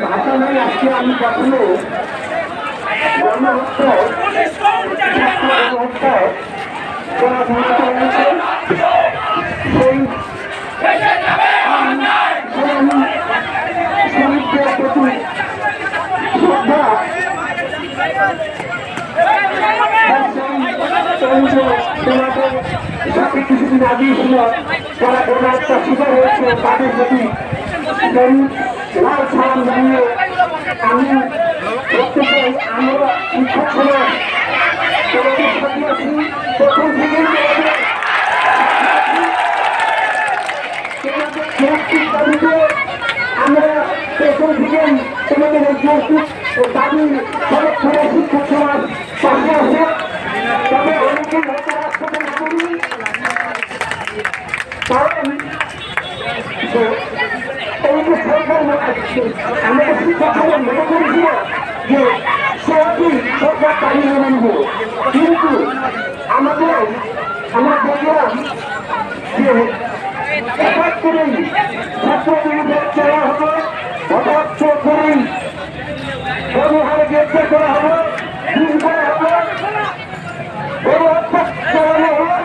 ভাষা নেই আজকে আমি কখনো কিছুদিন আগেই ছিল যারা গণহত্যা শিকার হয়েছে তাদের প্রতি লাল সালাম জানিয়ে আমি দেখতে চাই আমরা শিক্ষক সমাজ তোমাদের সাথে আছি প্রথম থেকেই তোমাদের যৌক্তিক দাবিতে আমরা প্রথম থেকেই তোমাদের যৌক্তিক দাবি সংরক্ষণের শিক্ষক সমাজ পাশে আছে। তবে অনেকে হয়তো রাষ্ট্রকে না করি কারণ আমরা শিক্ষক সমাজ মনে করেছিল যে সবই সরকার পানি মেনে নেব, কিন্তু আমরা দেখলাম যে হঠাৎ করেই ছাত্রদের চলা হবে, হঠাৎ করেই গণহারে গ্রেপ্তার করা হবে, খুন করা হবে, বড় হত্যা চালানো হবে।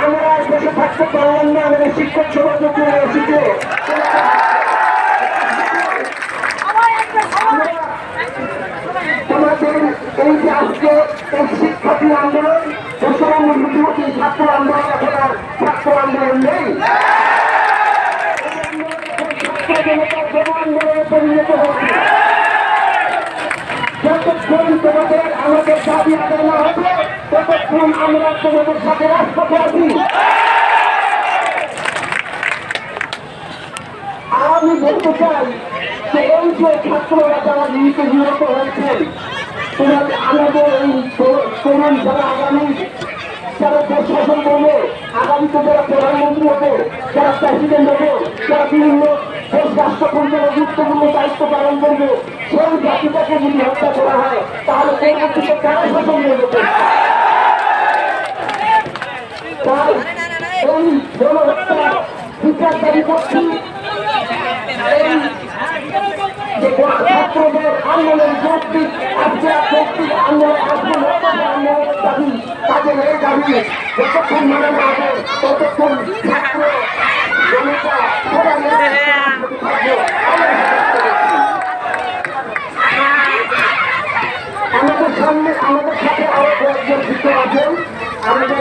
আমরা দেশে থাকতে পারলাম না, আমাদের শিক্ষক সমাজে চলে এসেছে। তোমাদের এই যে আজকে এই শিক্ষার্থী আন্দোলন মুখ্যমন্ত্রী ছাত্র আন্দোলন এখন আর ছাত্র আন্দোলন নেই, আন্দোলনে পরিণত হচ্ছে। যতক্ষণ তোমাদের আমাদের দাবি আদায় না হবে ততক্ষণ আমরা তোমাদের সাথে রাজপথে আছি। আমি বলতে চাই যে এই যে ছাত্ররা যারা নিহত হয়েছেন, আমাদের এই তরুণ যারা আগামী যারা দেশ শাসন করবে, আগামীতে যারা প্রধানমন্ত্রী হবে, যারা প্রেসিডেন্ট হবে, যারা বিভিন্ন দেশ রাষ্ট্র পরিচালনার গুরুত্বপূর্ণ দায়িত্ব পালন করবে, সেই জাতিটাকে যদি হত্যা করা হয় তাহলে পরবর্তীতে কারা শাসন করবে? তাই এই গণহত্যা বিচার দাবি করছি। ছাত্রদের আন্দোলন যৌক্তিক আন্দোলন আন্দোলনের দাবি, তাদের এই দাবি যতক্ষণ মানে না হবে ততক্ষণ ছাত্র জনতা আমাদের সামনে আমাদের সাথে আরো কয়েকজন শিক্ষক আছেন। আমাদের